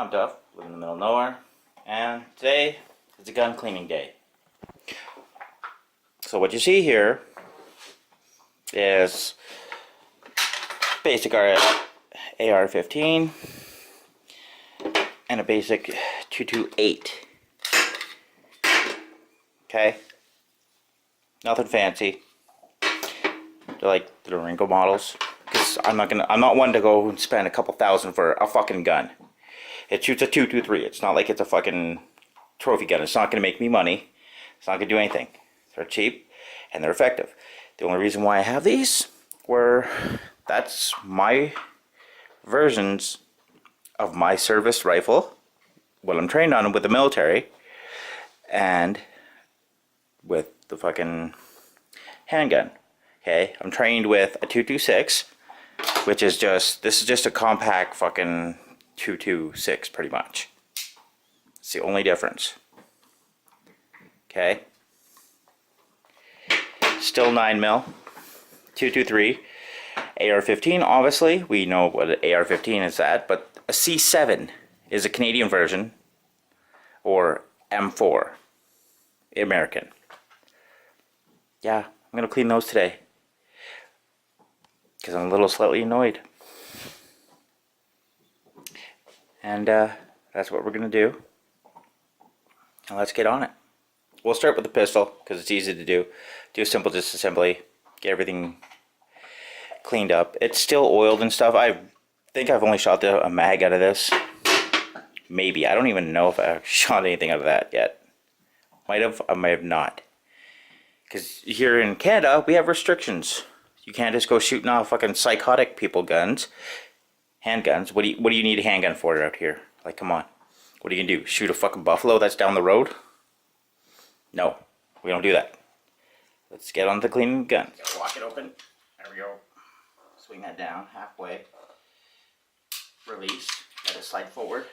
I'm Duff, live in the middle of nowhere, and today is a gun cleaning day. So what you see here is basic AR-15 and a basic 228. Okay, nothing fancy. They're like the Norinco models. Because I'm not one to go and spend a couple thousand for a fucking gun. It shoots a 223. It's not like it's a fucking trophy gun. It's not gonna make me money. It's not gonna do anything. They're cheap and they're effective. The only reason why I have these that's my versions of my service rifle, what I'm trained on with the military, and with the fucking handgun. Okay, I'm trained with a 226, which is this is just a compact fucking 226 pretty much. It's the only difference. Okay. Still 9mm, 223, AR-15. Obviously, we know what an AR-15 is at, but a C7 is a Canadian version, or M4, American. Yeah, I'm gonna clean those today because I'm a little slightly annoyed, and that's what we're gonna do. And let's get on it. We'll start with the pistol because it's easy to do. Do a simple disassembly, get everything cleaned up. It's still oiled and stuff. I think I've only shot a mag out of this. Maybe. I don't even know if I've shot anything out of that yet. Might have, I might have not. Because here in Canada, we have restrictions. You can't just go shooting off fucking psychotic people guns. Handguns. What do you need a handgun for out here? Like, come on. What are you gonna do? Shoot a fucking buffalo that's down the road? No, we don't do that. Let's get on to cleaning the gun. Gotta lock it open. There we go. Swing that down halfway. Release. Let it slide forward.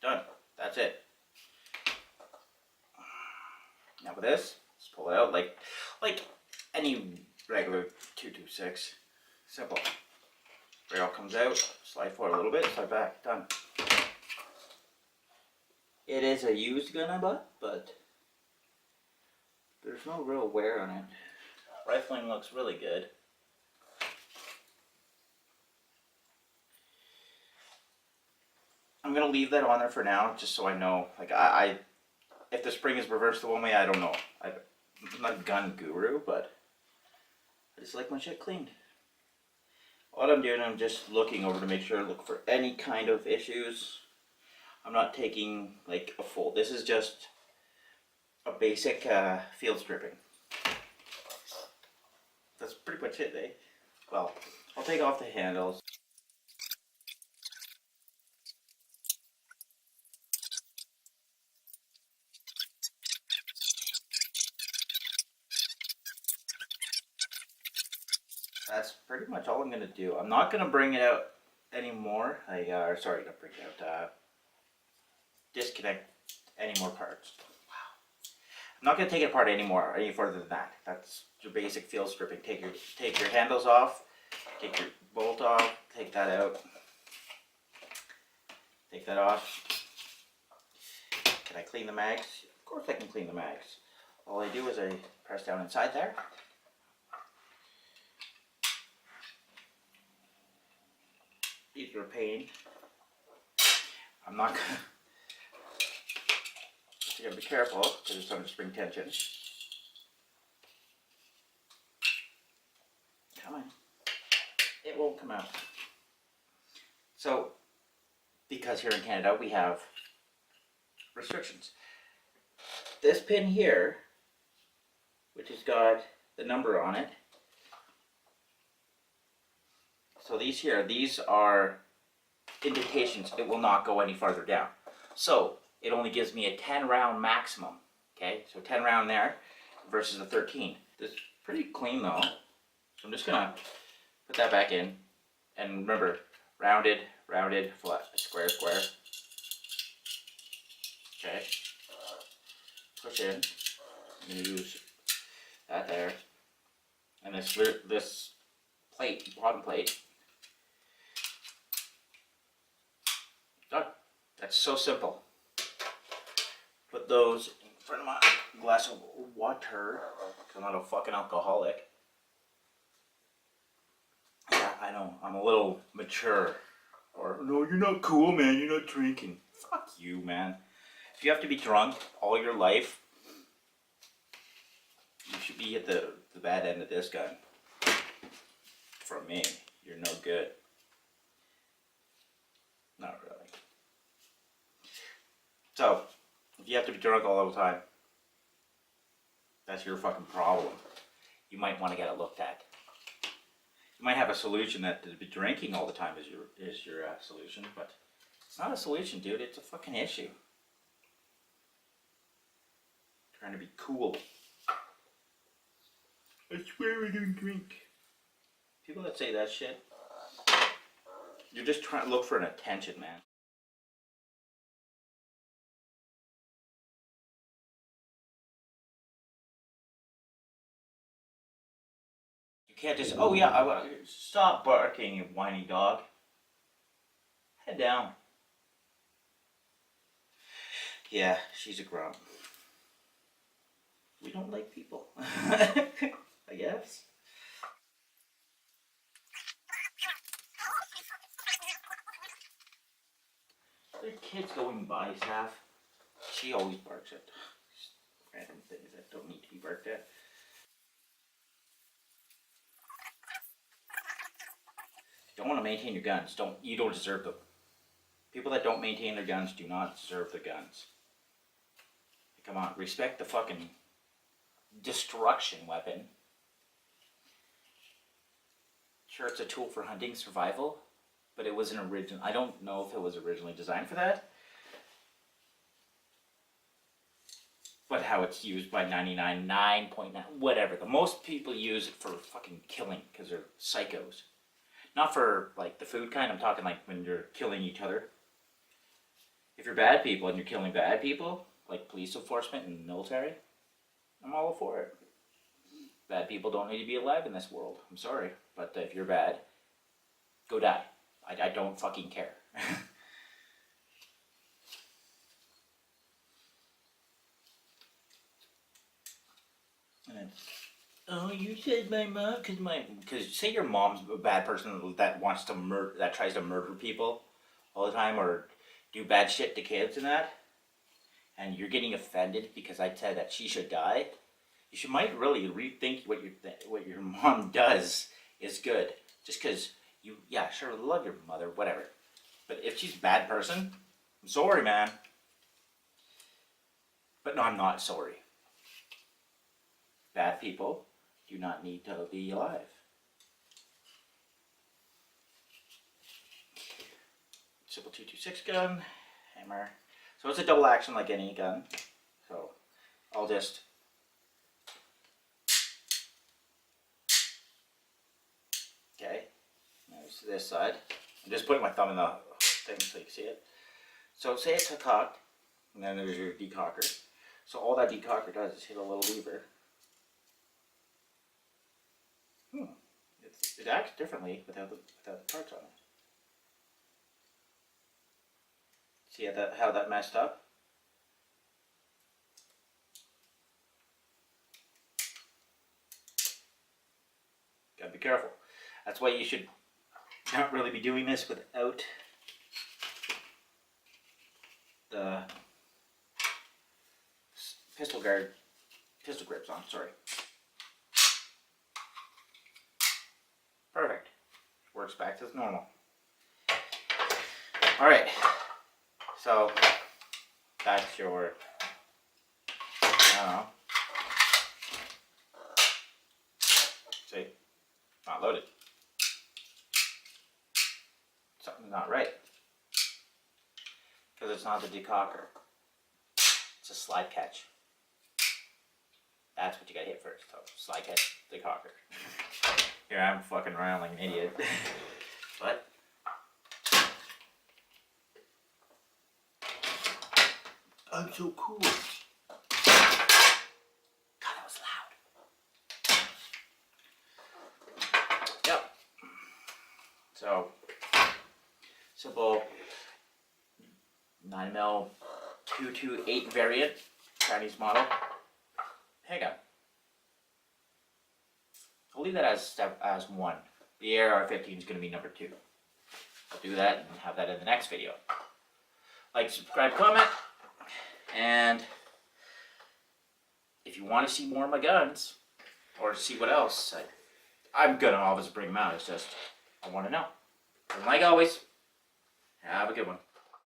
Done. That's it. Now with this, just pull it out like any regular 226. Simple. Barrel comes out. Slide forward a little bit. Slide back. Done. It is a used gun I bought, but there's no real wear on it. Rifling looks really good. I'm gonna leave that on there for now, just so I know. Like if the spring is reversed the one way, I don't know. I'm not a gun guru, but I just like my shit cleaned. What I'm doing, I'm just looking over to make sure I look for any kind of issues. I'm not taking like a full. This is just a basic field stripping. That's pretty much it, eh? Well, I'll take off the handles. That's pretty much all I'm going to do. I'm not going to bring it out anymore. Sorry, not bring it out. Disconnect any more parts. I'm not going to take it apart anymore, any further than that. That's your basic field stripping. Take your handles off, take your bolt off, take that out, take that off. Can I clean the mags? Of course I can clean the mags. All I do is I press down inside there. These are a pain. I'm not going to. You gotta be careful because it's under spring tension. Come on. It won't come out. So, because here in Canada we have restrictions. This pin here, which has got the number on it. So these are indentations. It will not go any farther down. So, it only gives me a 10 round maximum. Okay, so 10 round there versus a 13. This is pretty clean though. So I'm just gonna put that back in. And remember, rounded, flat, square. Okay. Push in. I'm gonna use that there. And this plate, bottom plate. Done. It's so simple. Put those in front of my glass of water, because I'm not a fucking alcoholic. Yeah, I know, I'm a little mature. Or, no, you're not cool, man, you're not drinking. Fuck you, man. If you have to be drunk all your life, you should be at the bad end of this gun. From me, you're no good. Not really. So, if you have to be drunk all the time, that's your fucking problem. You might want to get it looked at. You might have a solution that to be drinking all the time is your solution, but it's not a solution, dude. It's a fucking issue. Trying to be cool. I swear I don't drink. People that say that shit, you're just trying to look for an attention, man. You can't just, oh yeah, stop barking, you whiny dog. Head down. Yeah, she's a grump. We don't like people. I guess. There are kids going by, Saf. She always barks at random things that don't need to be barked at. You don't want to maintain your guns. You don't deserve them. People that don't maintain their guns do not deserve their guns. Come on, respect the fucking destruction weapon. Sure, it's a tool for hunting survival, but it was an original. I don't know if it was originally designed for that. But how it's used by 99.9, whatever. The most people use it for fucking killing because they're psychos. Not for like the food kind, I'm talking like when you're killing each other. If you're bad people and you're killing bad people, like police enforcement and military, I'm all for it. Bad people don't need to be alive in this world. I'm sorry, but if you're bad, go die. I don't fucking care. And oh, you said my mom, because say your mom's a bad person that wants to murder, that tries to murder people all the time or do bad shit to kids and that, and you're getting offended because I said that she should die. You might really rethink what your mom does is good. Just because you, yeah, sure, love your mother, whatever. But if she's a bad person, I'm sorry, man. But no, I'm not sorry. Bad people do not need to be alive. Simple 226 gun, hammer. So it's a double action like any gun. So I'll just okay. Now to this side. I'm just putting my thumb in the thing so you can see it. So say it's cocked, and then there's your decocker. So all that decocker does is hit a little lever. It acts differently without the parts on it. See how that messed up? Gotta be careful. That's why you should not really be doing this without the pistol grips on, sorry. Perfect. Works back to normal. Alright. So that's your, I don't know. See? Not loaded. Something's not right. Because it's not the decocker. It's a slide catch. That's what you gotta hit first. So slide catch, decocker. Here I'm fucking around like an idiot. But I'm so cool. God, that was loud. Yep. So simple 9mm 228 variant, Chinese model handgun. I'll leave that as 1. The AR-15 is going to be number 2. I'll do that and have that in the next video. Like, subscribe, comment, and if you want to see more of my guns, or see what else, I'm going to always bring them out. It's just, I want to know. And like always, have a good one.